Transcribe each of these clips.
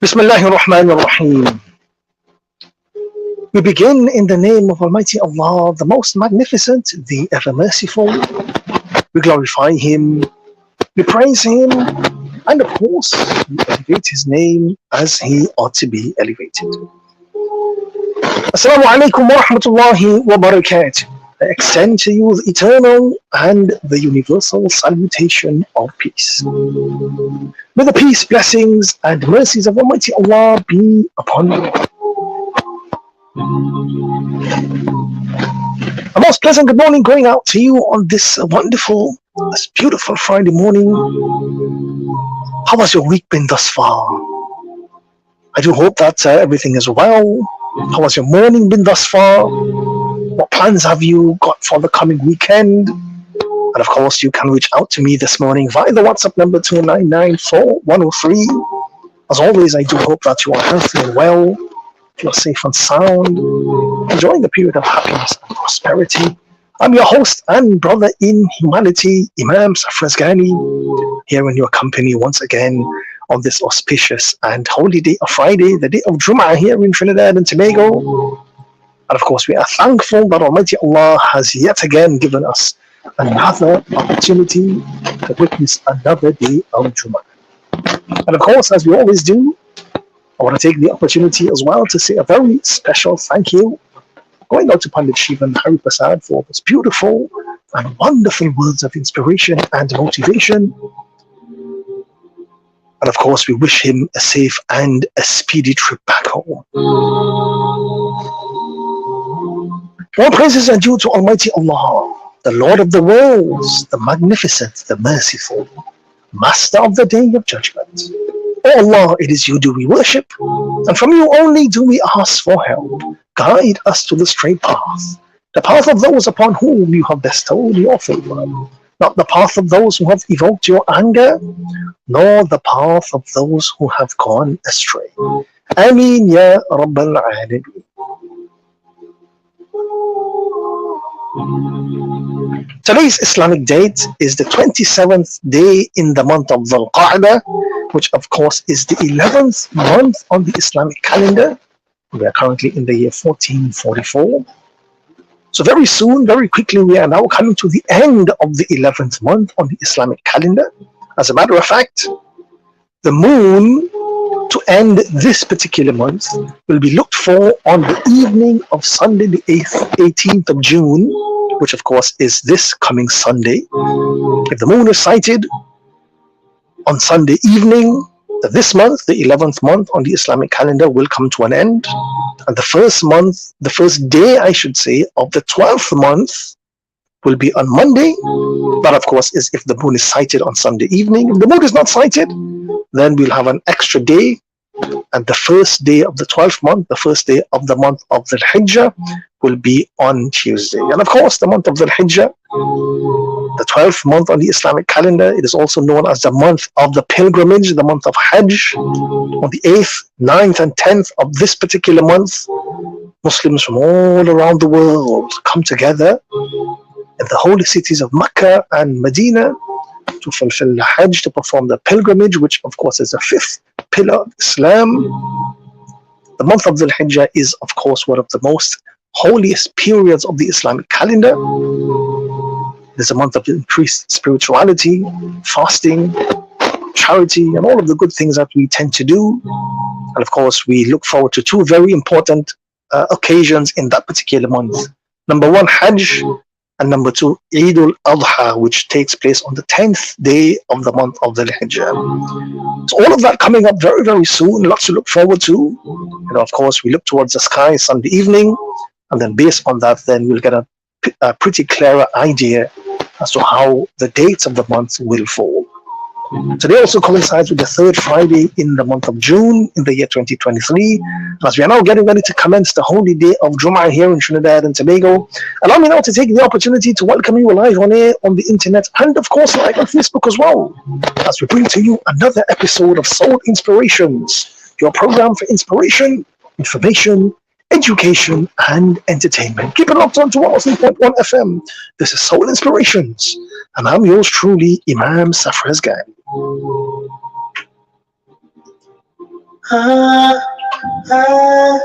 Bismillahir Rahmanir Rahim. We begin in the name of Almighty Allah, the most magnificent, the ever merciful. We glorify Him, we praise Him, and of course, we elevate His name as He ought to be elevated. Assalamu alaikum wa rahmatullahi wa barakatuh. I extend to you the eternal and the universal salutation of peace. May the peace, blessings, and mercies of Almighty Allah be upon you. A most pleasant good morning going out to you on this wonderful, this beautiful Friday morning. How has your week been thus far? I do hope that everything is well. How has your morning been thus far? What plans have you got for the coming weekend? And of course, you can reach out to me this morning via the WhatsApp number 2994103. As always, I do hope that you are healthy and well, you're safe and sound, enjoying the period of happiness and prosperity. I'm your host and brother in humanity, Imam Safraz Ghani, here in your company once again on this auspicious and holy day of Friday, the day of Jum'ah here in Trinidad and Tobago. And of course, we are thankful that Almighty Allah has yet again given us another opportunity to witness another day of Jum'ah. And of course, as we always do, I want to take the opportunity as well to say a very special thank you going out to Pandit Shivan Hari Prasad for those beautiful and wonderful words of inspiration and motivation. And of course, we wish him a safe and a speedy trip back home. All praises are due to Almighty Allah, the Lord of the worlds, the magnificent, the merciful, Master of the Day of Judgment. O Allah, it is you do we worship, and from you only do we ask for help. Guide us to the straight path, the path of those upon whom you have bestowed your favor, not the path of those who have evoked your anger, nor the path of those who have gone astray. Ameen ya Rabbal Alameen. Today's Islamic date is the 27th day in the month of Dhul Qa'dah, which of course is the 11th month on the Islamic calendar. We are currently in the year 1444. So very soon, very quickly, we are now coming to the end of the 11th month on the Islamic calendar. As a matter of fact, the moon to end this particular month will be looked for on the evening of Sunday, the 18th of June, which of course is this coming Sunday. If the moon is sighted on Sunday evening, this month, the 11th month on the Islamic calendar, will come to an end. And the first day, I should say, of the 12th month will be on Monday. That, of course, is if the moon is sighted on Sunday evening. If the moon is not sighted, then we'll have an extra day. And the first day of the 12th month, the first day of the month of the Hijjah, will be on Tuesday. And of course, the month of the Hijjah, the 12th month on the Islamic calendar, it is also known as the month of the pilgrimage, the month of Hajj. On the 8th, 9th, and 10th of this particular month, Muslims from all around the world come together in the holy cities of Mecca and Medina to fulfill the Hajj, to perform the pilgrimage, which of course is the 5th pillar of Islam. The month of Dhul Hijjah is of course one of the most holiest periods of the Islamic calendar. It is a month of increased spirituality, fasting, charity, and all of the good things that we tend to do. And of course, we look forward to two very important occasions in that particular month. Number one, Hajj, and number two, Eid al-Adha, which takes place on the 10th day of the month of Dhul Hijjah. So all of that coming up very, very soon, lots to look forward to. You know, of course, we look towards the sky Sunday evening, and then based on that, then we'll get a pretty clearer idea as to how the dates of the month will fall. Today also coincides with the third Friday in the month of June in the year 2023. As we are now getting ready to commence the holy day of Jum'ah here in Trinidad and Tobago, allow me now to take the opportunity to welcome you live on air on the internet and of course live on Facebook as well, as we bring to you another episode of Soul Inspirations, your program for inspiration, information, education, and entertainment. Keep it locked on to 103.1 FM. This is Soul Inspirations, and I'm yours truly, Imam Safraz Ghani. ah, ah,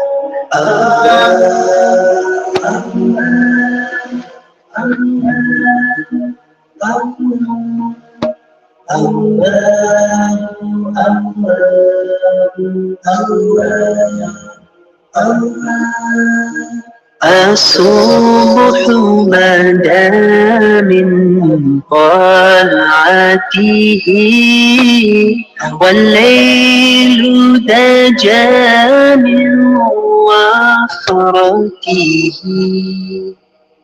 الصبح بدا من طلعته والليل دجى من وفرته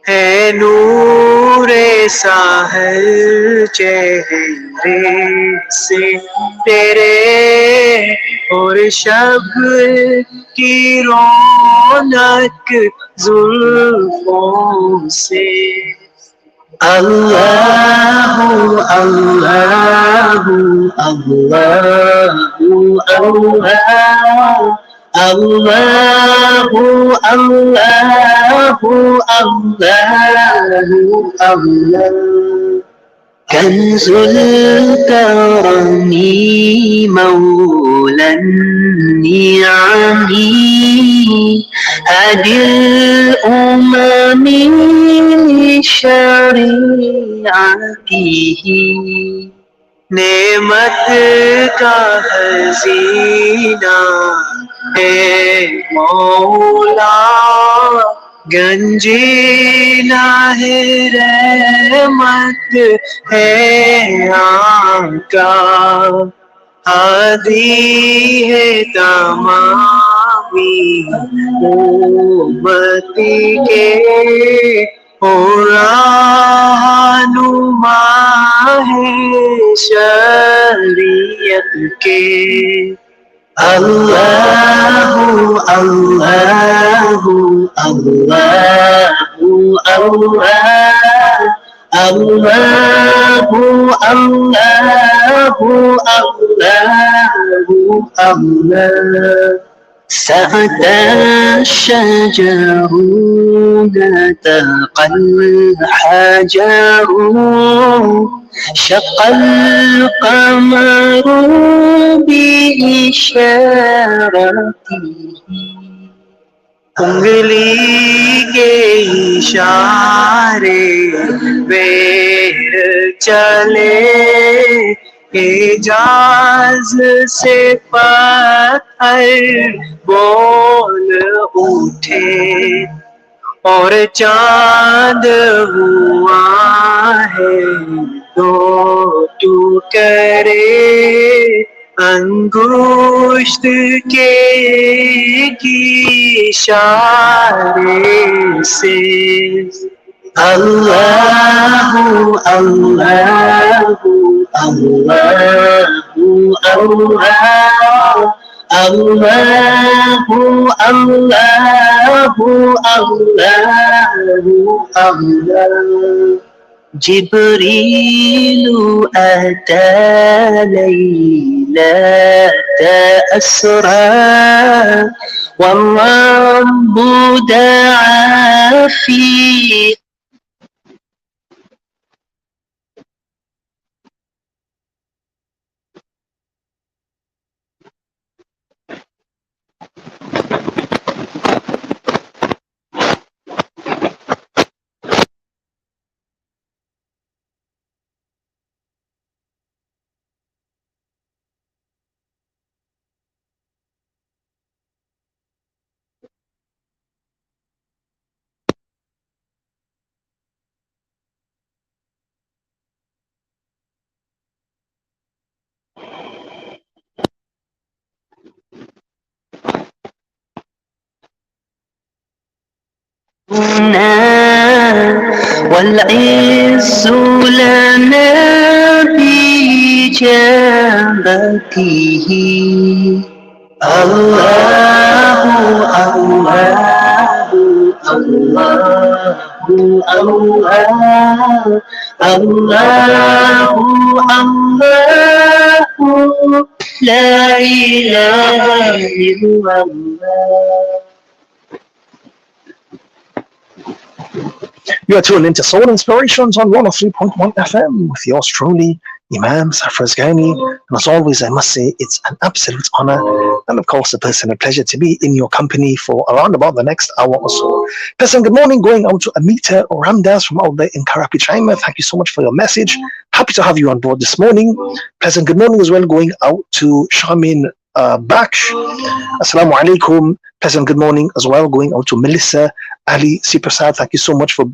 है नूर साहर चेहरे से तेरे और शब की रौनक जुल्फों से अल्लाहु अल्लाहु अल्लाहु अल्लाह Allahu, Allahu, Allahu, Allah. كنز الكرم مولى النعم هدي الأمم شريعته नेमत का हसीना है मौला गंजीना है रहमत है आका हादी है तमामी उम्मती के हो रहनुमा है शरीयत के अल्लाहु अल्लाहु अल्लाहु अल्लाह अल्लाहु अल्लाहु अल्लाहु अल्लाह سأتى الشجر نتقى الحجر شق القمر بإشارته उंगली के इशारे बेर चले एजाज से पत्थर बोल उठे और चांद हुआ है दो टुकड़े अंगुष्ठ के इशारे से अल्लाहु अल्लाहु अल्लाहु अल्लाह अल्लाहु अल्लाहु अल्लाहु अल्लाह जिब्रीलु अता लैलत अस्रा والرب دعا في والعز لنا بإجابته الله الله الله الله الله الله لا إله إلا الله. You are tuned into Soul Inspirations on 103.1 FM with yours truly, Imam Safraz Ghani. And as always, I must say it's an absolute honor and, of course, a personal pleasure to be in your company for around about the next hour or so. Person, good morning, going out to Amita Ramdas from out there in Karapi, China. Thank you so much for your message. Happy to have you on board this morning. Pleasant good morning as well, going out to Shamin Baksh. Assalamu alaikum. Pleasant good morning as well, going out to Melissa Ali Siprasad. Thank you so much for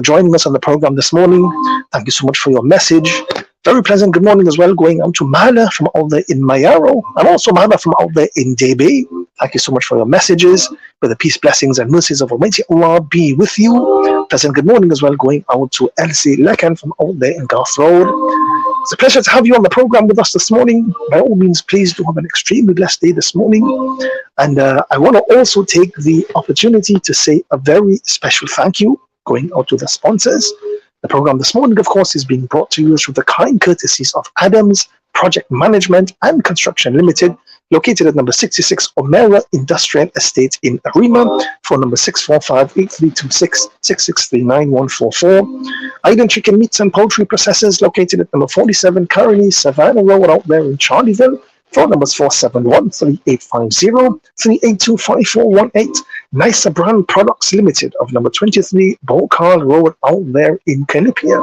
joining us on the program this morning. Thank you so much for your message. Very pleasant good morning as well, going out to Mala from out there in Mayaro, and also Mala from out there in Debe. Thank you so much for your messages. May the peace, blessings, and mercies of Almighty Allah be with you. Pleasant good morning as well, going out to Elsie Lekan from out there in Garth Road. It's a pleasure to have you on the program with us this morning. By all means, please do have an extremely blessed day this morning. And I want to also take the opportunity to say a very special thank you going out to the sponsors. The program this morning, of course, is being brought to you through the kind courtesies of Adams Project Management and Construction Limited, located at number 66 Omera Industrial Estate in Arima. Phone number 645-8326-663-9144. Aiden Chicken Meats and Poultry Processors, located at number 47 Caroni Savannah Road out there in Charleville. Phone numbers 471-3850, 382-5418. Nicer Brand Products Limited of number 23 Bokal Road out there in Calipia.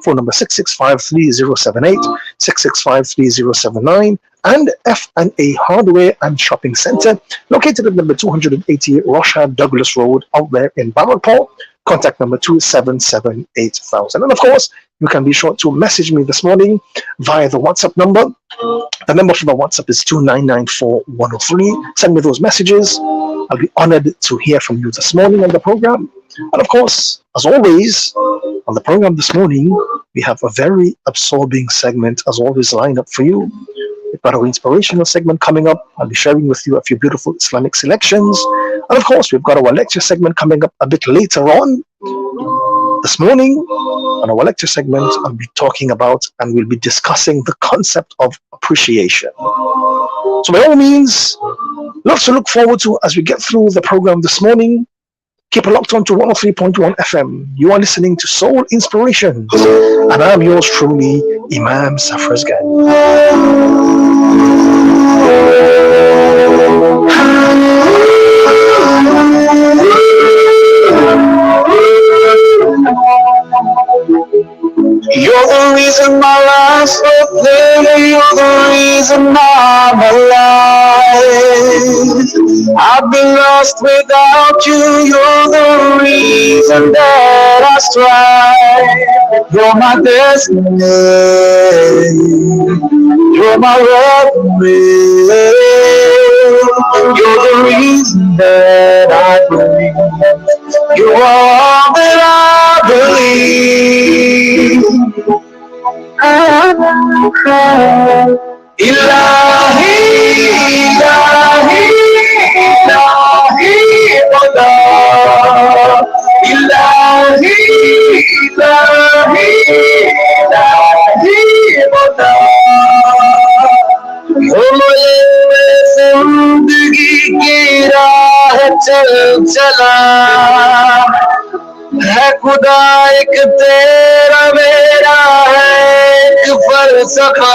Phone number 665-3078, 665-3079. And F&A Hardware and Shopping Center, located at number 288 Roshad Douglas Road out there in Bamako. Contact number 2778000. And of course, you can be sure to message me this morning via the WhatsApp number. The number for the WhatsApp is 2994103. Send me those messages. I'll be honored to hear from you this morning on the program. And of course, as always, on the program this morning, we have a very absorbing segment, as always, lined up for you. We've got our inspirational segment coming up. I'll be sharing with you a few beautiful Islamic selections. And of course, we've got our lecture segment coming up a bit later on. This morning, on our lecture segment, I'll be talking about and we'll be discussing the concept of appreciation. So by all means, lots to look forward to as we get through the program this morning. Keep it locked on to 103.1 FM. You are listening to Soul Inspirations, and I'm yours truly, Imam Safraz Ghani. You're the reason my life's worth living. You're the reason I'm alive. I've been lost without you. You're the reason that I strive. You're my destiny. You're my refuge. You're the reason that I believe. You are all that I believe. Ilahi, Ilahi, Ilahi, Allah. Ilahi, Ilahi, Ilahi, Allah. जिंदगी की राह चल चला है खुदा एक तेरा मेरा है एक फलसफा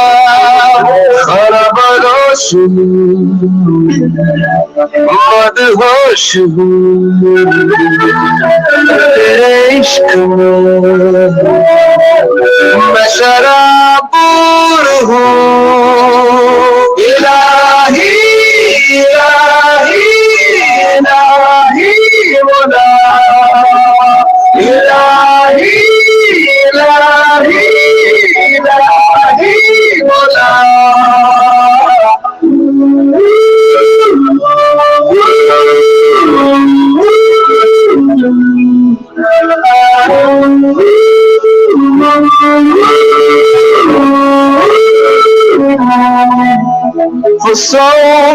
खरबरोश मदहोश तेरे इश्क में मैं शराबूर हूँ इलाही इलाही इलाही मौला इलाही इलाही इलाही मौला For so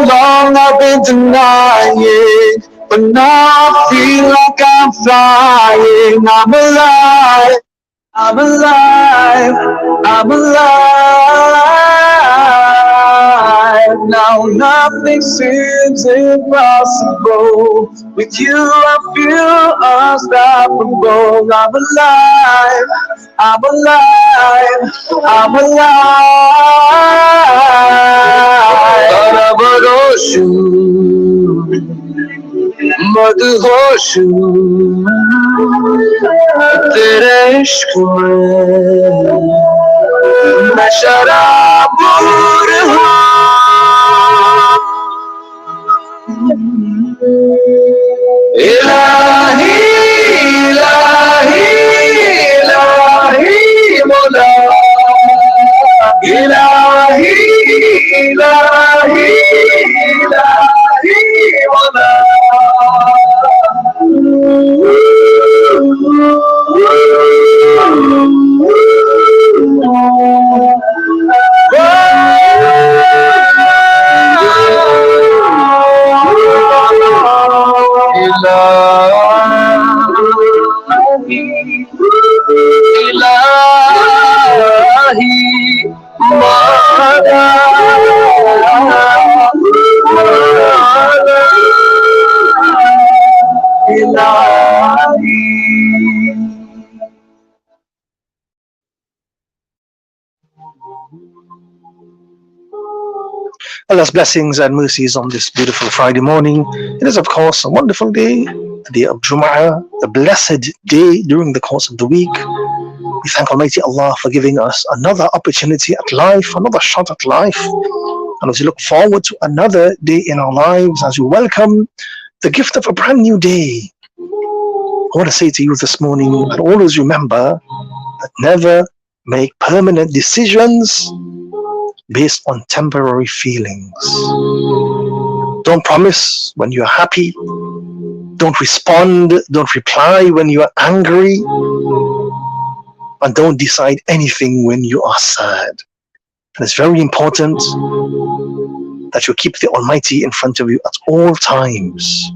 long I've been denying, but now I feel like I'm flying. I'm alive, I'm alive, I'm alive. Now nothing seems impossible. With you I feel unstoppable. I'm alive, I'm alive, I'm alive. Barabadoshu, madhoshu, tere ishq mein मैं शराबूर हूँ इलाही इलाही इलाही मौला इलाही इलाही इलाही मौला Allah's blessings and mercies on this beautiful Friday morning. It is, of course, a wonderful day, the day of Jum'ah, the blessed day during the course of the week. We thank Almighty Allah for giving us another opportunity at life, another shot at life. And as we look forward to another day in our lives, as we welcome the gift of a brand new day, I want to say to you this morning that always remember that never make permanent decisions based on temporary feelings. Don't promise when you're happy. Don't respond, don't reply when you are angry. And don't decide anything when you are sad. And it's very important that you keep the Almighty in front of you at all times.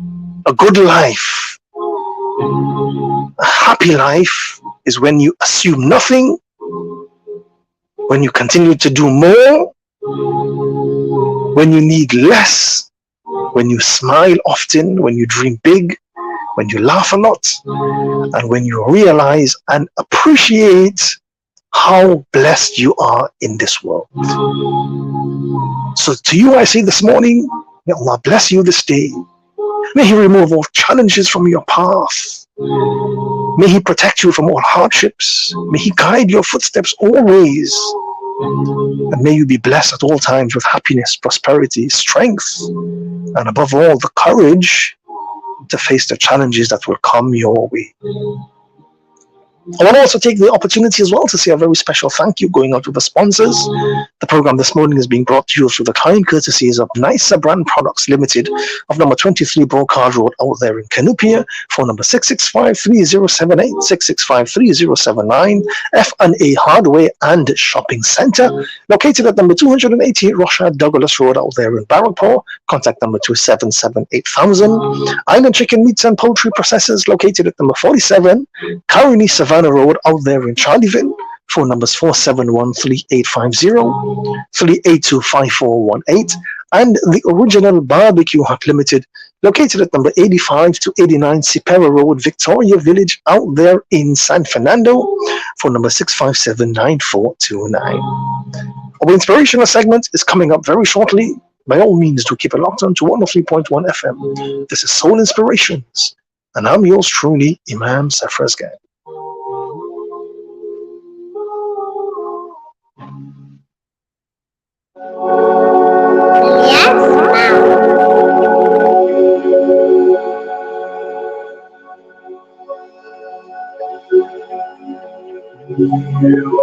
A good life, a happy life is when you assume nothing, when you continue to do more, when you need less, when you smile often, when you dream big, when you laugh a lot, and when you realize and appreciate how blessed you are in this world. So to you I say this morning, may Allah bless you this day. May He remove all challenges from your path. May He protect you from all hardships. May He guide your footsteps always. And may you be blessed at all times with happiness, prosperity, strength, and above all, the courage to face the challenges that will come your way. I want to also take the opportunity as well to say a very special thank you going out to the sponsors. The program this morning is being brought to you through the kind courtesies of Nicer Brand Products Limited of number 23 Brocard Road out there in Canupia, phone number 665-3078, 665-3079, F&A Hardware and Shopping Center, located at number 288 Roshad Douglas Road out there in Barrackpore, contact number 277-8000, Island Chicken Meats and Poultry Processors, located at number 47 Caroni Savannah Road out there in Charleville, phone numbers 471-3850, 382-5418, and the Original Barbecue Hut Limited, located at number 85 to 89 Sipera Road, Victoria Village out there in San Fernando, phone number 657-9429. Our inspirational segment is coming up very shortly. By all means, do keep it locked on to 103.1 FM. This is Soul Inspirations, and I'm yours truly, Imam Safras Gang. Yes,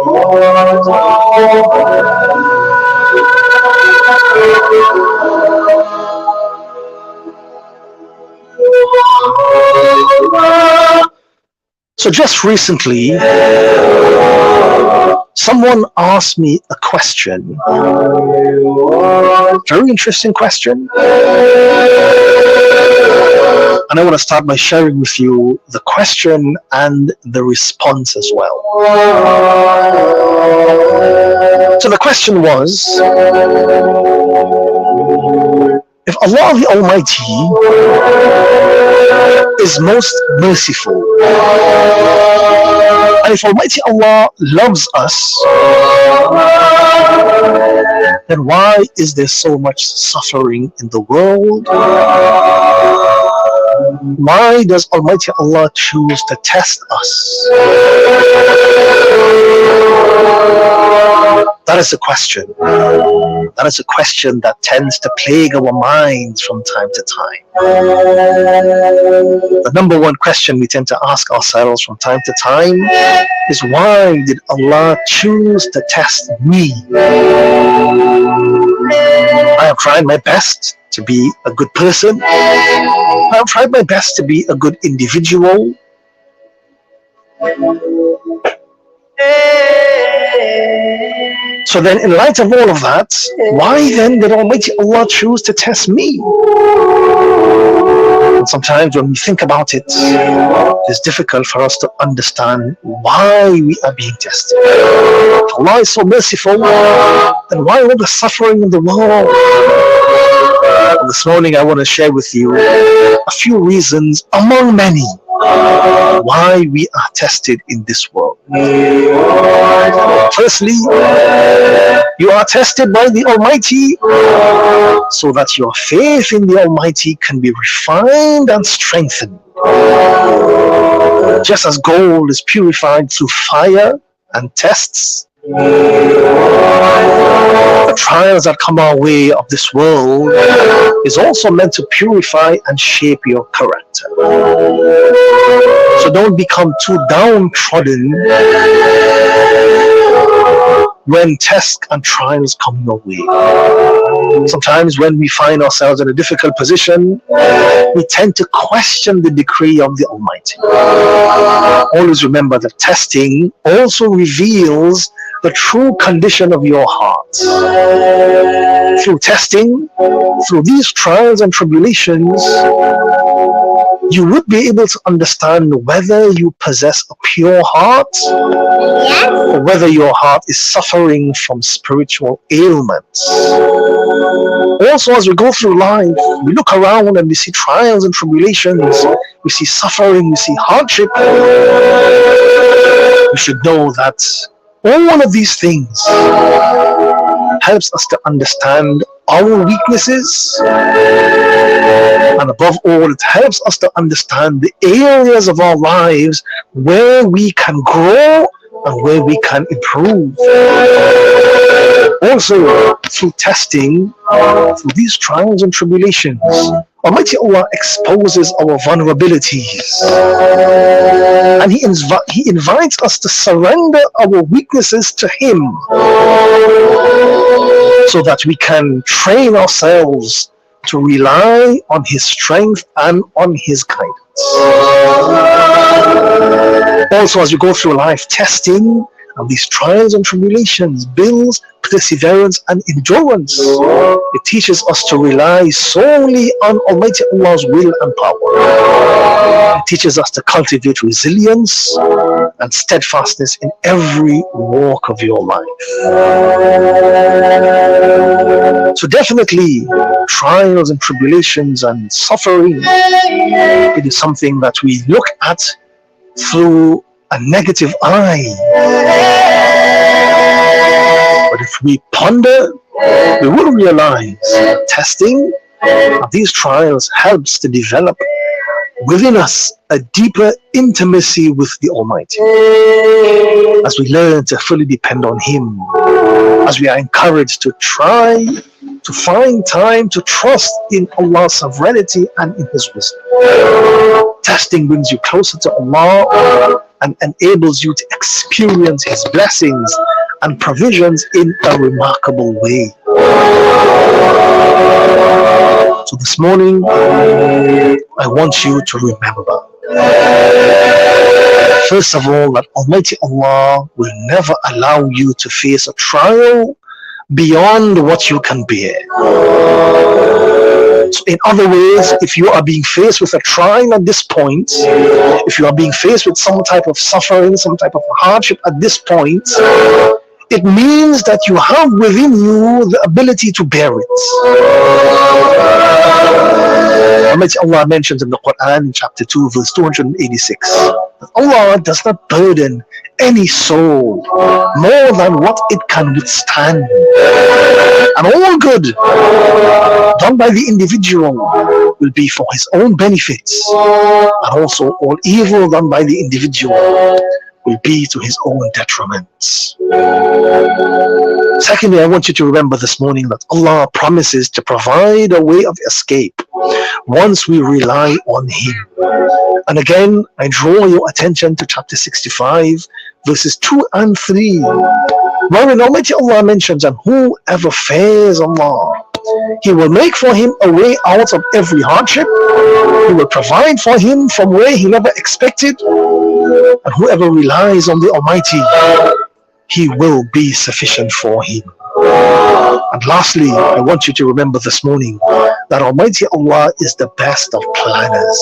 ma'am. So just recently, someone asked me a question, very interesting question, and I want to start by sharing with you the question and the response as well. So the question was, If Allah the Almighty is most merciful, and if Almighty Allah loves us, then why is there so much suffering in the world? Why does Almighty Allah choose to test us? That is a question. That is a question that tends to plague our minds from time to time. The number one question we tend to ask ourselves from time to time is, why did Allah choose to test me? I have tried my best to be a good person. I have tried my best to be a good individual. So then, in light of all of that, why then did Almighty Allah choose to test me? And sometimes when we think about it, it's difficult for us to understand why we are being tested. If Allah is so merciful, then why all the suffering in the world? And this morning I want to share with you a few reasons among many why we are tested in this world. Firstly, you are tested by the Almighty so that your faith in the Almighty can be refined and strengthened. Just as gold is purified through fire and tests, the trials that come our way of this world is also meant to purify and shape your character. So don't become too downtrodden when tests and trials come your way. Sometimes when we find ourselves in a difficult position, we tend to question the decree of the Almighty. Always remember that testing also reveals the true condition of your heart. Through testing, through these trials and tribulations, you would be able to understand whether you possess a pure heart, or whether your heart is suffering from spiritual ailments. Also, as we go through life, we look around and we see trials and tribulations, we see suffering, we see hardship. We should know that all of these things helps us to understand our weaknesses, and above all, it helps us to understand the areas of our lives where we can grow and where we can improve. Also, through testing, through these trials and tribulations, Almighty Allah exposes our vulnerabilities, and He invites us to surrender our weaknesses to Him, so that we can train ourselves to rely on His strength and on His guidance. Also, as you go through life, testing and these trials and tribulations builds perseverance and endurance. It teaches us to rely solely on Almighty Allah's will and power. It teaches us to cultivate resilience and steadfastness in every walk of your life. So definitely, trials and tribulations and suffering, it is something that we look at through a negative eye. But if we ponder, we will realize that testing of these trials helps to develop within us a deeper intimacy with the Almighty. As we learn to fully depend on Him, as we are encouraged to try to find time to trust in Allah's sovereignty and in His wisdom. Testing brings you closer to Allah and enables you to experience His blessings and provisions in a remarkable way. So this morning, I want you to remember, first of all, that Almighty Allah will never allow you to face a trial beyond what you can bear. So in other words, if you are being faced with a trial at this point, if you are being faced with some type of suffering, some type of hardship at this point, it means that you have within you the ability to bear it. Almighty Allah mentions in the Quran in chapter 2 verse 286 that Allah does not burden any soul more than what it can withstand, and all good done by the individual will be for his own benefits, and also all evil done by the individual will be to his own detriment. Secondly, I want you to remember this morning that Allah promises to provide a way of escape once we rely on Him. And again, I draw your attention to chapter 65, verses 2 and 3, wherein Almighty Allah mentions, and whoever fears Allah, He will make for him a way out of every hardship. He will provide for him from where he never expected. And whoever relies on the Almighty, He will be sufficient for him. And lastly, I want you to remember this morning that Almighty Allah is the best of planners.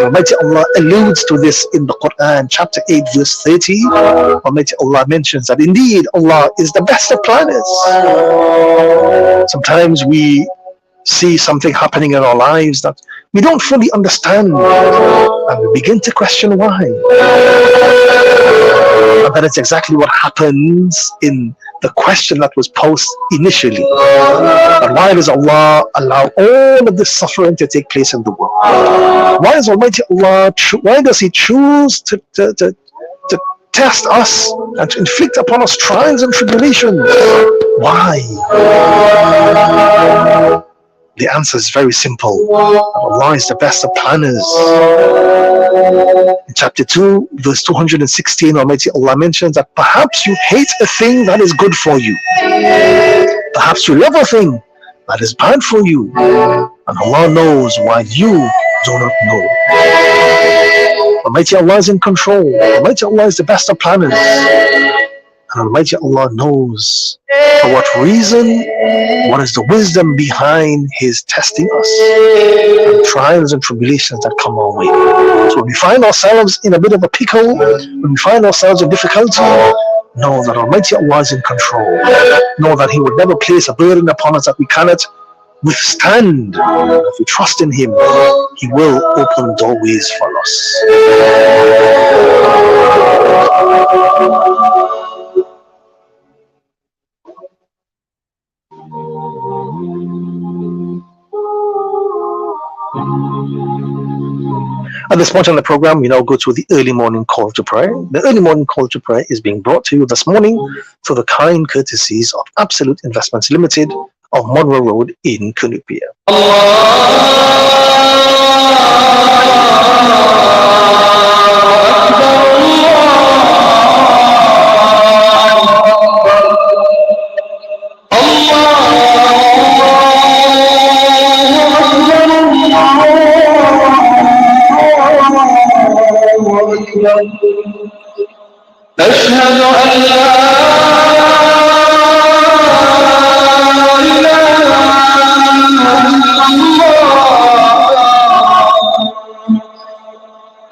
Almighty Allah alludes to this in the Quran, chapter 8, verse 30. Almighty Allah mentions that indeed Allah is the best of planners. Sometimes we see something happening in our lives that we don't fully understand, and we begin to question why. And that is exactly what happens in the question that was posed initially. But why does Allah allow all of this suffering to take place in the world? Why is Almighty Allah, why does He choose to test us and to inflict upon us trials and tribulations? Why? The answer is very simple. Allah is the best of planners. In chapter 2, verse 216, Almighty Allah mentions that perhaps you hate a thing that is good for you. Perhaps you love a thing that is bad for you. And Allah knows why you do not know. Almighty Allah is in control. Almighty Allah is the best of planners. And Almighty Allah knows for what reason, what is the wisdom behind His testing us, and trials and tribulations that come our way. So when we find ourselves in a bit of a pickle, when we find ourselves in difficulty, know that Almighty Allah is in control. Know that He would never place a burden upon us that we cannot withstand. If we trust in Him, He will open doorways for us. At this point on the program, we now go to the early morning call to prayer. The early morning call to prayer is being brought to you this morning through the kind courtesies of Absolute Investments Limited of Monroe Road in Cunupia. أشهد أن لا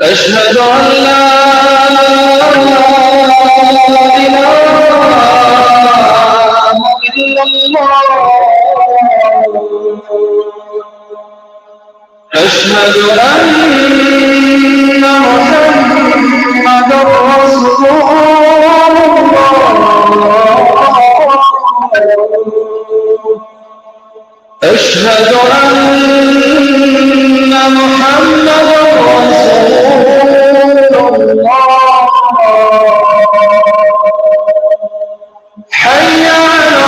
أشهد أن لا إله إلا الله أشهد أن محمد رسول الله أشهد أن محمد رسول الله حي على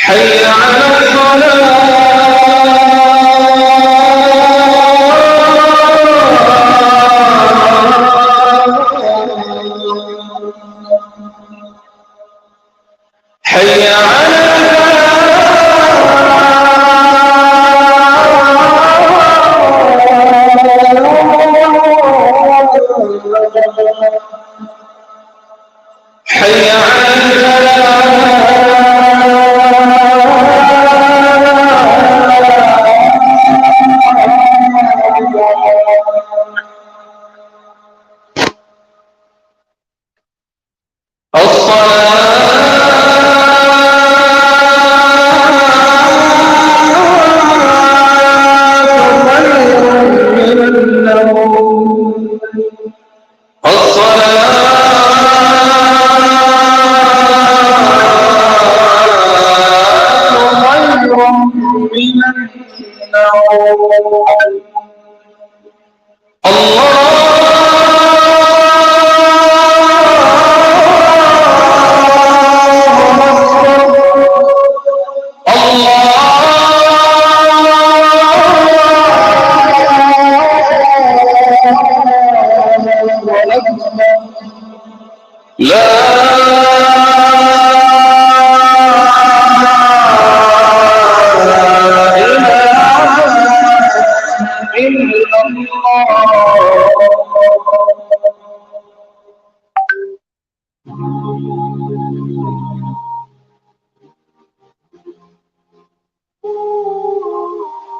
حي على حي على حي على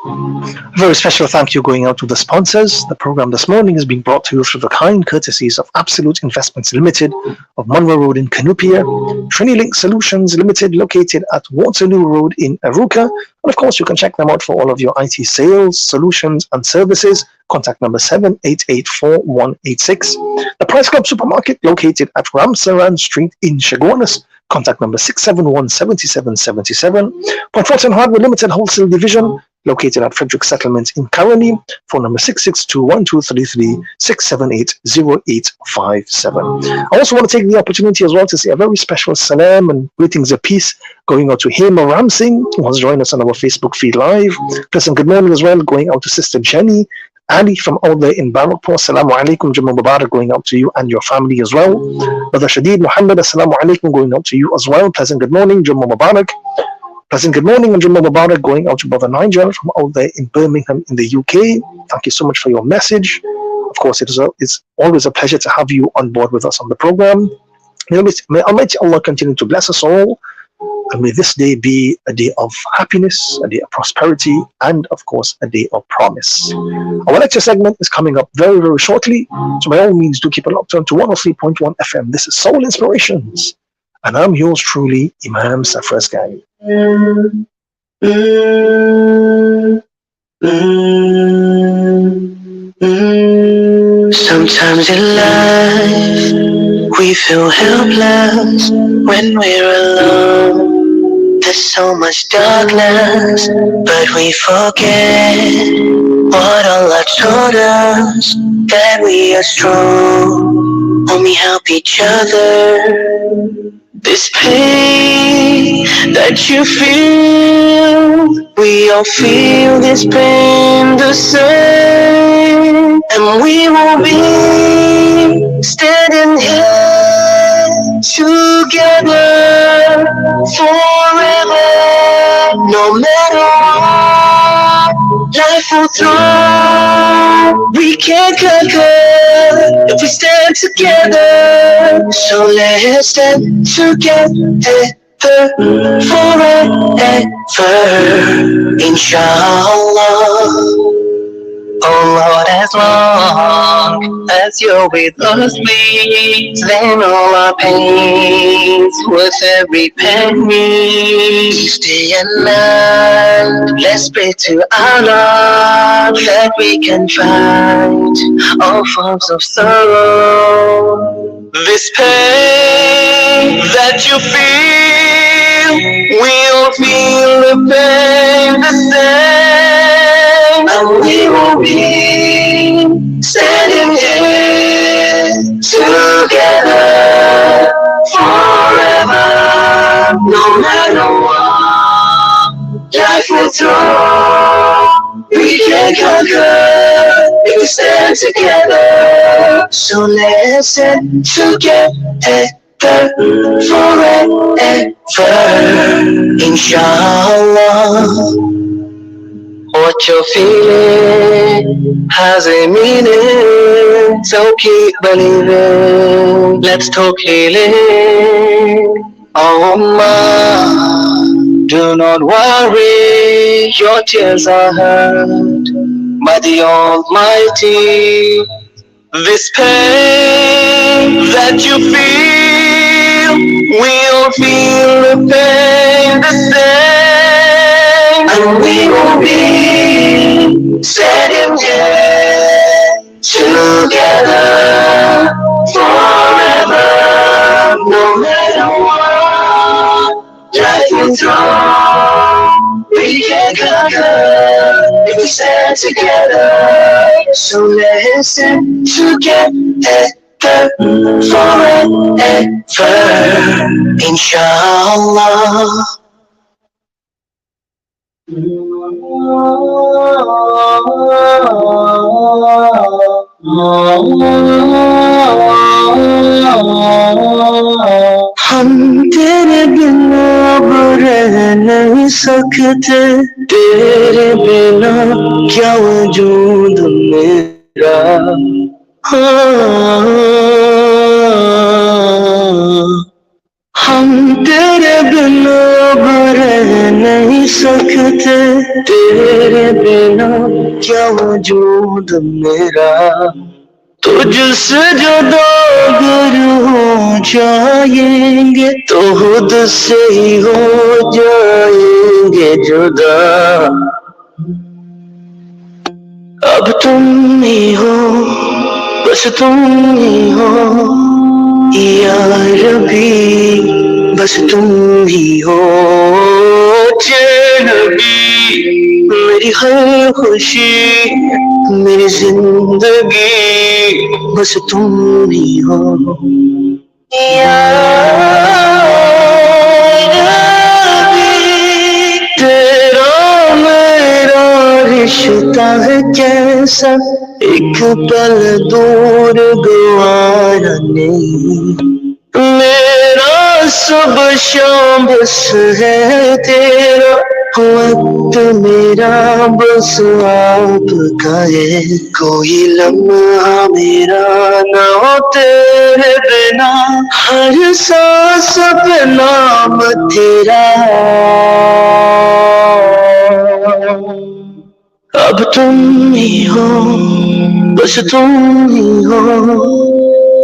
A very special thank you going out to the sponsors. The program this morning is being brought to you through the kind courtesies of Absolute Investments Limited of Monroe Road in Canupia, Trinilink Solutions Limited located at Waterloo Road in Aruka. And of course, you can check them out for all of your IT sales, solutions, and services. Contact number 7884186. The Price Club Supermarket located at Ramsaran Street in Chaguanas. Contact number 671-7777. Fortune Hardware Limited Wholesale Division located at Frederick Settlement in Caroni. Phone number 662-1233-678-0857. I also want to take the opportunity as well to say a very special salam and greetings of peace going out to Hema Ramsing, who has joined us on our Facebook feed live. Pleasant good morning as well going out to Sister Jenny Ali from out there in Barakpur. Assalamu alaikum, Jummah Mubarak going out to you and your family as well. Brother Shadeed Muhammad, Assalamu alaikum going out to you as well. Pleasant good morning, Jummah Mubarak. Pleasant good morning and Jummah Mubarak going out to Brother Nigel from out there in Birmingham in the UK. Thank you so much for your message. Of course, it's always a pleasure to have you on board with us on the program. May Almighty Allah continue to bless us all. And may this day be a day of happiness, a day of prosperity, and of course, a day of promise. Our lecture segment is coming up very, very shortly. So by all means, do keep a locked on to 103.1 FM. This is Soul Inspirations. And I'm yours truly, Imam Safras Gang. Sometimes in life we feel helpless when we're alone. There's so much darkness, but we forget what Allah told us, that we are strong when we help each other. This pain that you feel, we all feel this pain the same, and we will be standing here together forever. No matter what life will throw, we can conquer if we stand together. So let's stand together forever, inshallah. Oh Lord, as long as you're with us, please, then all our pains worth every penny. Each day and night, let's pray to Allah that we can fight all forms of sorrow. This pain that you feel, we'll feel the pain the same, and we will be standing here together forever. No matter what life will throw, we can conquer if we stand together. So let's stand together forever, inshallah. What you're feeling has a meaning, so keep believing. Let's talk healing. Oh ma, do not worry, your tears are heard by the Almighty. This pain that you feel, we'll feel the pain the same, and we will be standing here together forever. No matter what life will throw, we can conquer if we stand together. So let's stand together forever, inshallah. हम तेरे बिना अब रह नहीं सकते, तेरे बिना क्या वजूद मेरा। हम तेरे बिना अब रह नहीं सकते तेरे बिना क्या वजूद मेरा तुझसे जुदा अगर हो जाएंगे तो खुद से ही हो जाएंगे जुदा अब तुम ही हो बस तुम ही हो या रबी बस तुम ही हो चैन भी मेरी हर खुशी मेरी जिंदगी बस तुम ही हो या रबी तेरा मेरा रिश्ता है कैसा एक पल दूर गवारा नहीं मेरा सब शाम बस है तेरा वक्त मेरा बस आपका है कोई लम्हा मेरा ना हो तेरे बिना हर सांस पे नाम तेरा अब तुम ही हो बस तुम ही हो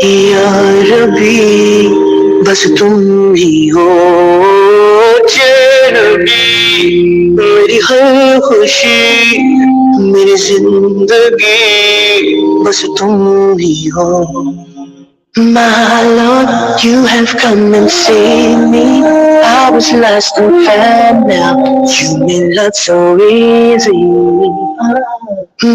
या रबी बस तुम ही हो चैन भी मेरी हर खुशी मेरी जिंदगी बस तुम ही हो My Lord, you have come and saved me. I was lost and found now. You made love so easy.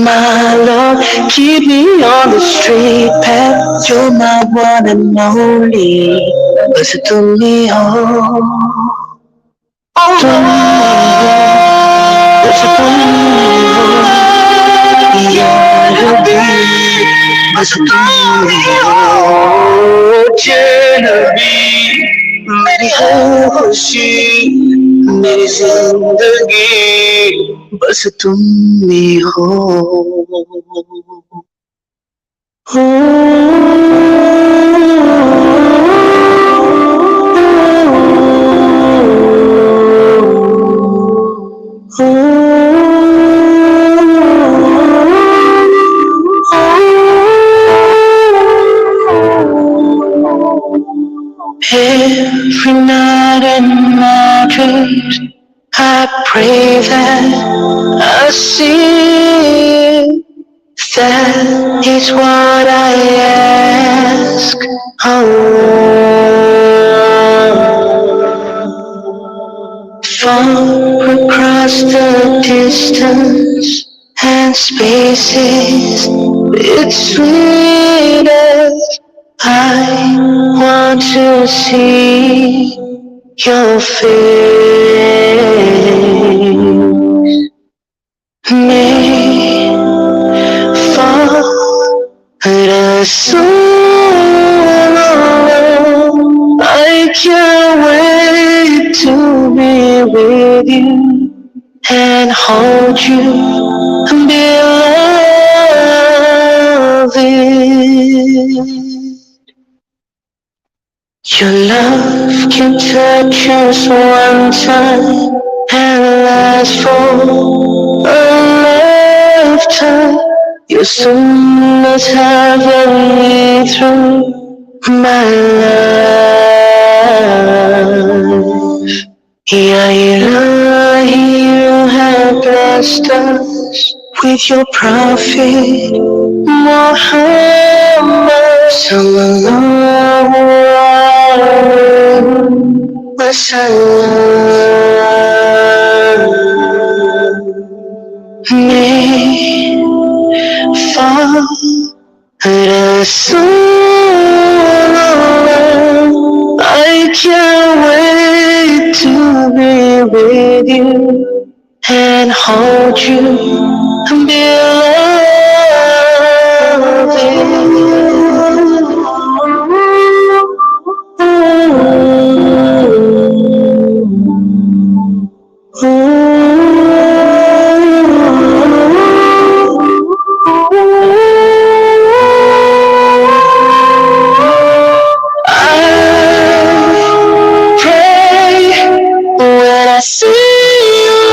My Lord, keep me on the straight path. You're my one and only. बस तुम ही हो तुम बस तुम ही हो या रब्बी बस तुम ही हो चैन भी मेरी हर खुशी मेरी जिंदगी बस तुम ही हो Every night in my dreams, I pray that I see. That is what I ask. Oh, far across the distance and spaces between us. I want to see your face. May far soul I can't wait to be with you and hold you and be loved. Your love can touch us one time and last for a lifetime. Your sunnahs have led me through my life. Ya Ilahi, you have blessed us with your prophet Muhammad sallallahu alaihi wasallam. May far Rasulullah, I can't wait to be with you and hold you and be I see you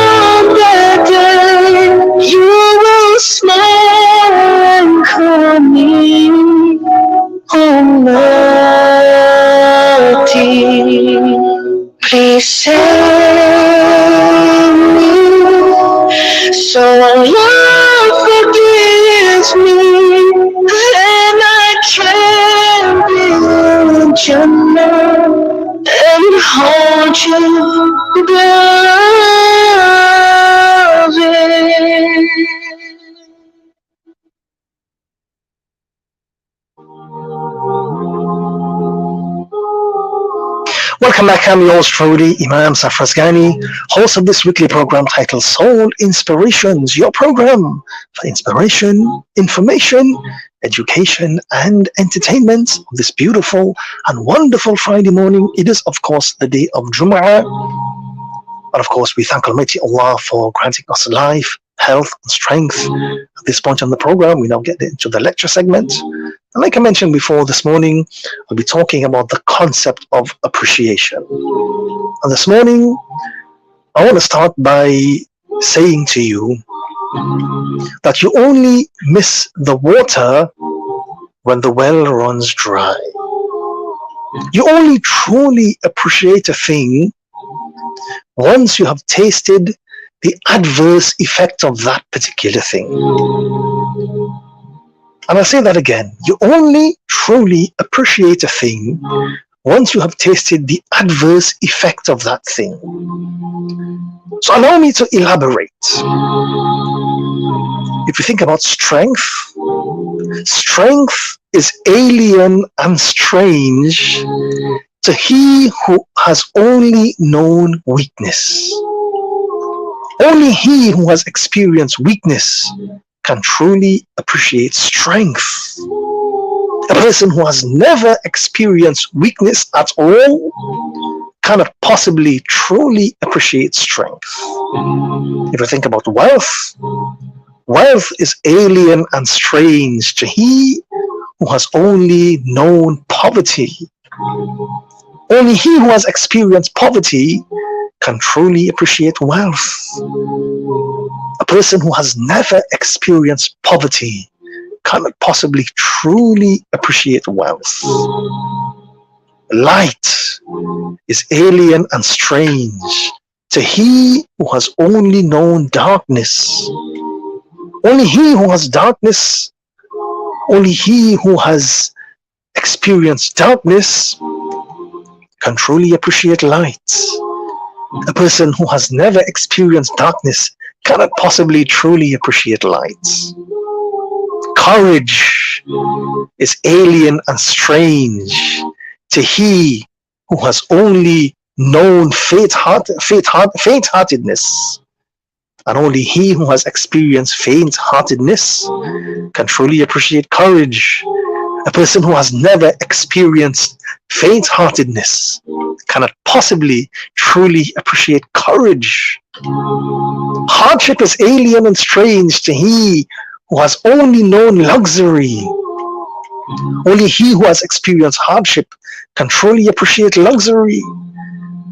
So Allah forgives me, then I can be in Jannah and hold you, beloved. Welcome back. I'm yours truly, Imam Safras Ghani, host of this weekly program titled Soul Inspirations, your program for inspiration, information, education, and entertainment of this beautiful and wonderful Friday morning. It is, of course, the day of Jum'ah. And of course, we thank Almighty Allah for granting us life, health, and strength. At this point on the program, we now get into the lecture segment. And like I mentioned before, this morning, I'll be talking about the concept of appreciation. And this morning, I want to start by saying to you that you only miss the water when the well runs dry. You only truly appreciate a thing once you have tasted the adverse effect of that particular thing. And I'll say that again. You only truly appreciate a thing once you have tasted the adverse effect of that thing. So allow me to elaborate. If you think about strength, strength is alien and strange to he who has only known weakness. Only he who has experienced weakness can truly appreciate strength. A person who has never experienced weakness at all cannot possibly truly appreciate strength. If you think about wealth, wealth is alien and strange to he who has only known poverty. Only he who has experienced poverty can truly appreciate wealth. A person who has never experienced poverty cannot possibly truly appreciate wealth. Light is alien and strange to he who has only known darkness. Only he who has darkness, only he who has experienced darkness can truly appreciate light. A person who has never experienced darkness cannot possibly truly appreciate light. Courage is alien and strange to he who has only known faint-heartedness. And only he who has experienced faint-heartedness can truly appreciate courage. A person who has never experienced faint-heartedness cannot possibly truly appreciate courage. Hardship is alien and strange to he who has only known luxury. Only he who has experienced hardship can truly appreciate luxury.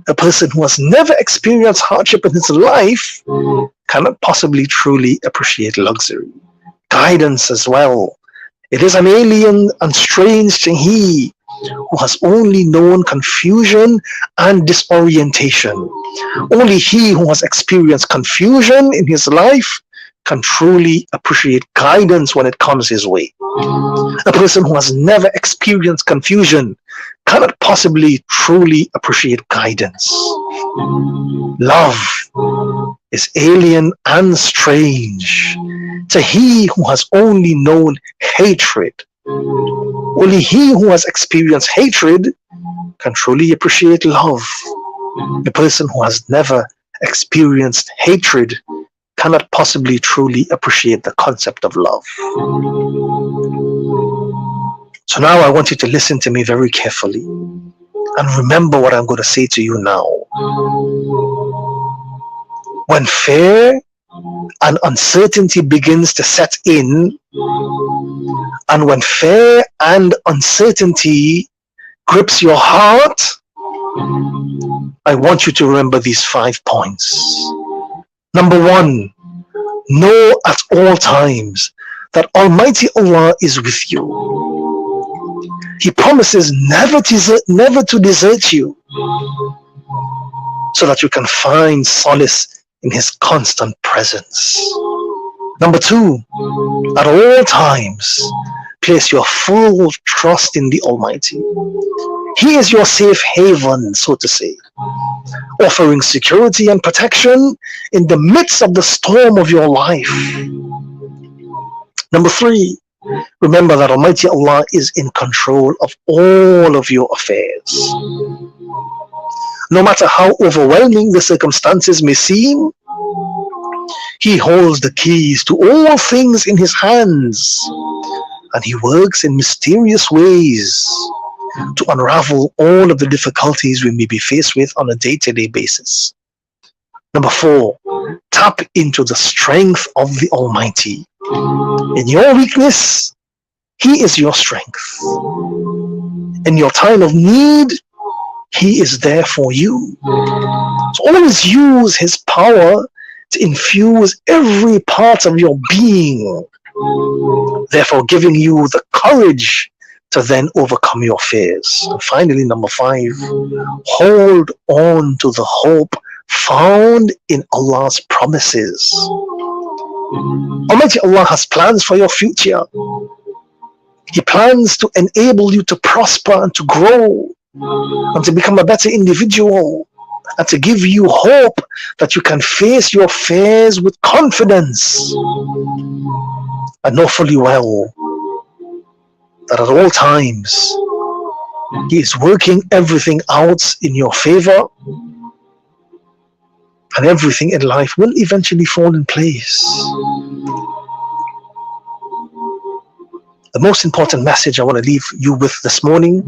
A person who has never experienced hardship in his life cannot possibly truly appreciate luxury. Guidance as well. It is an alien and strange to he who has only known confusion and disorientation. Only he who has experienced confusion in his life can truly appreciate guidance when it comes his way. A person who has never experienced confusion cannot possibly truly appreciate guidance. Love is alien and strange to he who has only known hatred. Only he who has experienced hatred can truly appreciate love. A person who has never experienced hatred cannot possibly truly appreciate the concept of love. So now I want you to listen to me very carefully and remember what I'm going to say to you now. When fear and uncertainty begins to set in, and when fear and uncertainty grips your heart, I want you to remember these 5 points. Number 1, know at all times that Almighty Allah is with you. He promises never to desert you, so that you can find solace in His constant presence. Number two, at all times, place your full trust in the Almighty. He is your safe haven, so to say, offering security and protection in the midst of the storm of your life. Number three, remember that Almighty Allah is in control of all of your affairs. No matter how overwhelming the circumstances may seem, He holds the keys to all things in His hands, and He works in mysterious ways to unravel all of the difficulties we may be faced with on a day-to-day basis. Number four, tap into the strength of the Almighty. In your weakness, He is your strength. In your time of need, He is there for you. So always use His power to infuse every part of your being, therefore giving you the courage to then overcome your fears. And finally, number five, hold on to the hope found in Allah's promises. Almighty Allah has plans for your future. He plans to enable you to prosper and to grow and to become a better individual, and to give you hope that you can face your fears with confidence. And know fully well that at all times He is working everything out in your favor, and everything in life will eventually fall in place. The most important message I want to leave you with this morning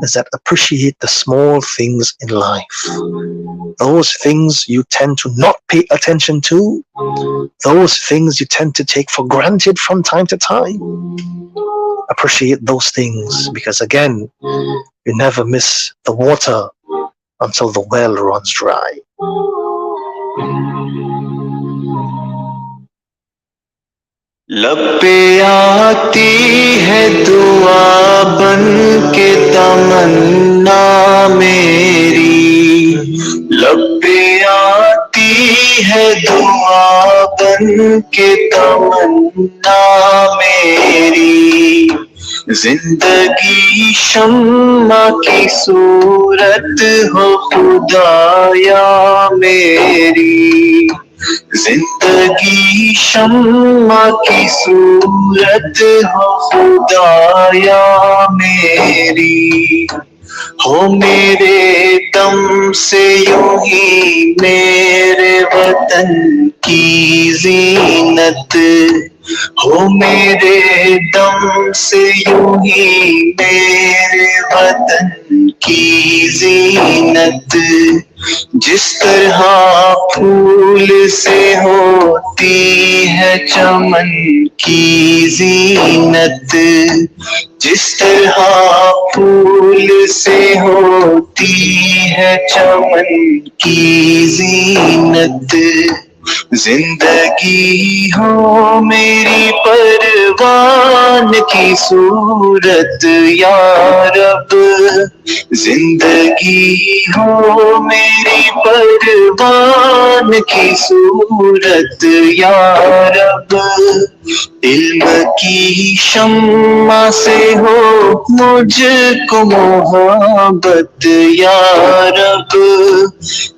is that appreciate the small things in life. Those things you tend to not pay attention to, those things you tend to take for granted from time to time. Appreciate those things, because again, you never miss the water until the well runs dry. लब पे आती है दुआ बन के तमन्ना मेरी, लब पे आती है दुआ बन के तमन्ना मेरी। जिंदगी शम्मा की सूरत हो खुदाया मेरी, जिंदगी शम्मा की सूरत हो खुदाया मेरी। हो मेरे दम से यूं ही मेरे वतन की जीनत, हो मेरे दम से यूं ही मेरे वतन की जीनत। जिस तरह फूल से होती है चमन की जीनत, जिस तरह फूल से होती है चमन की जीनत। जिंदगी हो मेरी परवान की सूरत या रब, जिंदगी हो मेरी परवान की सूरत या रब। इल्म की शम्मा से हो मुझको मोहब्बत या रब,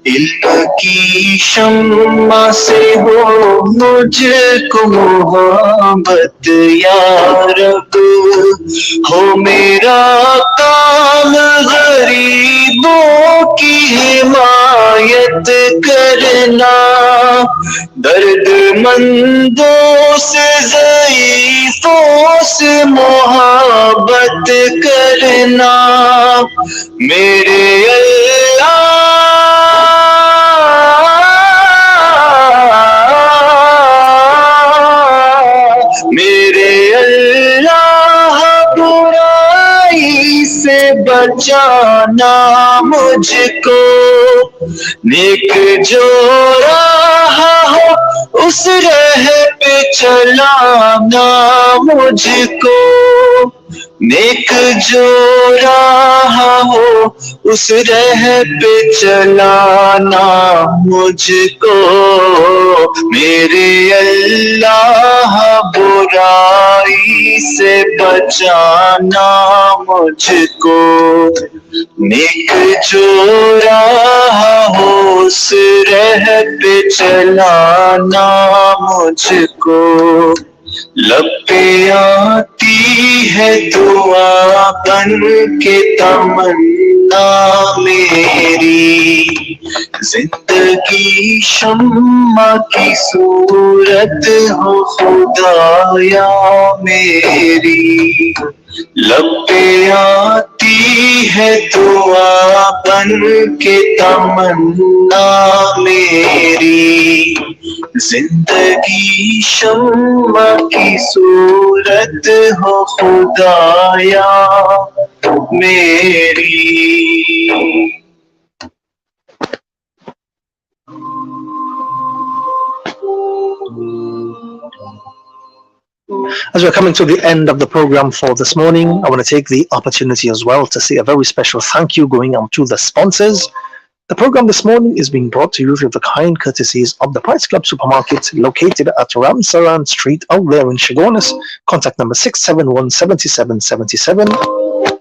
इल्म की शम्मा से हो मुझको मोहब्बत या रब। हो मेरा काम गरीबों की हिमायत करना, दर्दमंदों से ज़ईफ़ों से मोहब्बत करना। मेरे अल्लाह बुराई से बचाना मुझको, नेक जो राह हो उस राह पे चलाना मुझको। नेक जो रहा हो उस राह पे चलाना मुझको, मेरे अल्लाह बुराई से बचाना मुझको। नेक जो रहा हो उस राह पे चलाना मुझको, लब पे आती है दुआ बन के तमन्ना मेरी, जिंदगी शम्मा की सूरत हो खुदाया मेरी। लब पे आती है दुआ बन के तमन्ना मेरी, जिंदगी शम्मा की सूरत हो खुदाया मेरी। As we're coming to the end of the program for this morning, I want to take the opportunity as well to say a very special thank you going out to the sponsors. The program this morning is being brought to you through the kind courtesies of the Price Club Supermarket located at Ramsaran Street out there in Shagonis. Contact number 671-7777.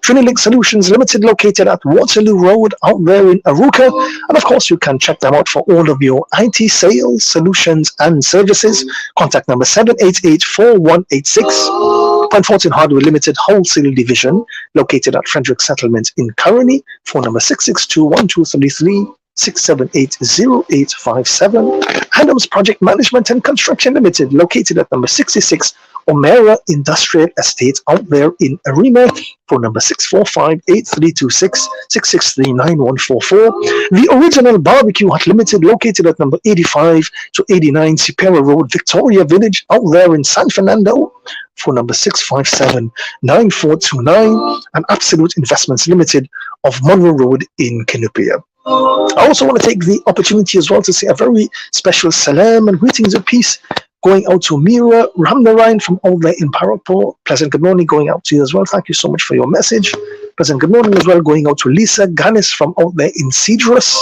Trinilink Solutions Limited located at Waterloo Road out there in Aruka. And of course, you can check them out for all of your IT sales, solutions and services. Contact number 788-4186. Point Fortune Hardware Limited Wholesale Division located at Frederick Settlement in Currany. Phone number 662-1233. 678-0857. Adams Project Management and Construction Limited located at number 66 Omera Industrial Estate out there in Arima. Phone number 645-8326 663-9144. The Original Barbecue Hut Limited located at number 85 to 89 Sipera Road, Victoria Village out there in San Fernando. Phone number 657-9429. And Absolute Investments Limited of Monroe Road in Kinupia. I also want to take the opportunity as well to say a very special salam and greetings of peace going out to Mira Ramnarayan from out there in Parapur. Pleasant good morning going out to you as well. Thank you so much for your message. Pleasant good morning as well going out to Lisa Ganis from out there in Cedrus.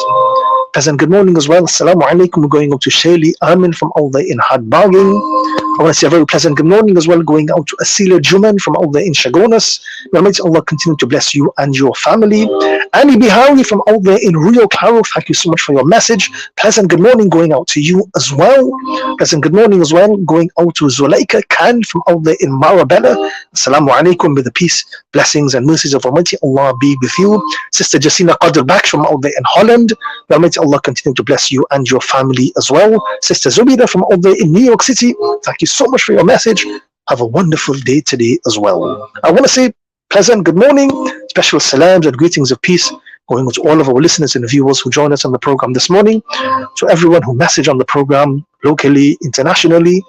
Pleasant good morning as well. Assalamu alaikum going out to Shaylee Amin from out there in Hadbaging. I want to say a very pleasant good morning as well going out to Asila Juman from out there in Shagonas. May Allah continue to bless you and your family. Annie Bihari from out there in Rio Claro, thank you so much for your message. Pleasant good morning going out to you as well. Pleasant good morning as well going out to Zuleika Khan from out there in Marabella. Assalamu alaikum, may the peace, blessings and mercies of Almighty Allah be with you. Sister Jacina Qadr Baksh from out there in Holland. May Almighty Allah continue to bless you and your family as well. Sister Zubida from out there in New York City, thank you so much for your message. Have a wonderful day today as well. I want to say pleasant good morning, special salams and greetings of peace going to all of our listeners and viewers who join us on the program this morning, to everyone who messaged on the program locally, internationally.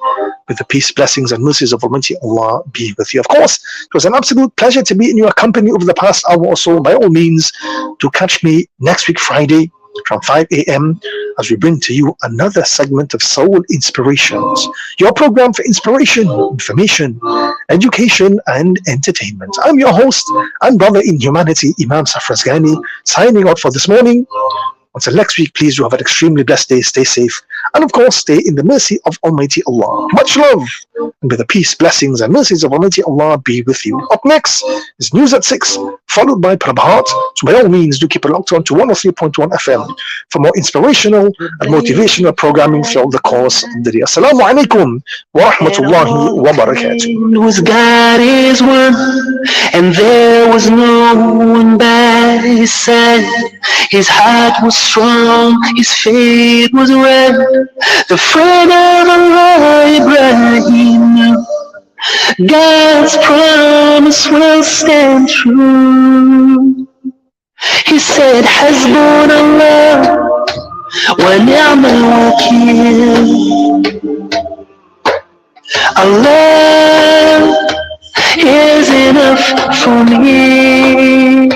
With the peace, blessings and mercies of Almighty Allah be with you. Of course, it was an absolute pleasure to be in your company over the past hour or so. By all means, do catch me next week Friday from 5 a.m. as we bring to you another segment of Soul Inspirations, your program for inspiration, information, education and entertainment. I'm your host and brother in humanity, Imam Safras Ghani, signing out for this morning. Until next week, please do have an extremely blessed day, stay safe, and of course, stay in the mercy of Almighty Allah. Much love, and may the peace, blessings, and mercies of Almighty Allah be with you. Up next is News at 6, followed by Prabhat. So by all means, do keep it locked on to 103.1 FM for more inspirational and motivational programming throughout the course of the day. Assalamu alaikum wa rahmatullahi wa barakatuh. Whose God is one, and there was no one by his side. His heart was strong, his faith was red. The friend of Allah Ibrahim knew God's promise will stand true. He said, Hasbunallah wa ni'mal wakeel. Allah is enough for me.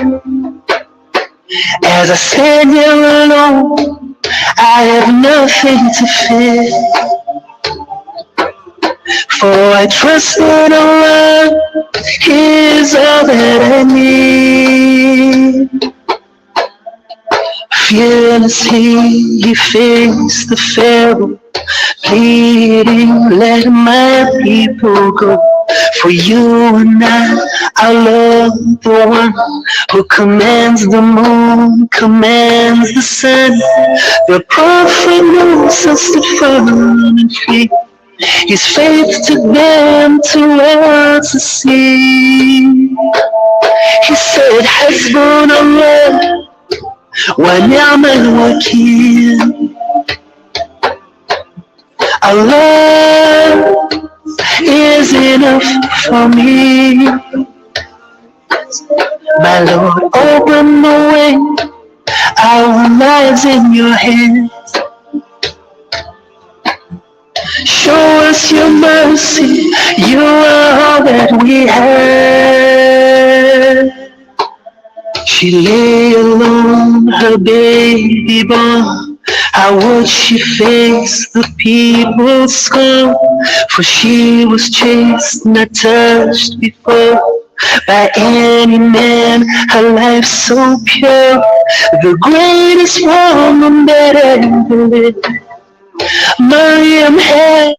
As I stand here alone, I have nothing to fear. For I trust in Allah, He is all that I need. Fearlessly He faced the Pharaoh, pleading, let my people go. For you and I love the one who commands the moon, commands the sun. The prophet knows us to firm and free. His faith took them towards the sea. He said, Hasbunallah wa ni'mal wakeel. Allah is enough for me. My Lord, open the way, our lives in your hands. Show us your mercy, you are all that we have. She lay alone, her baby born. How would she face the people's scorn? For she was chaste, not touched before by any man, her life so pure. The greatest woman that ever lived, Maryam had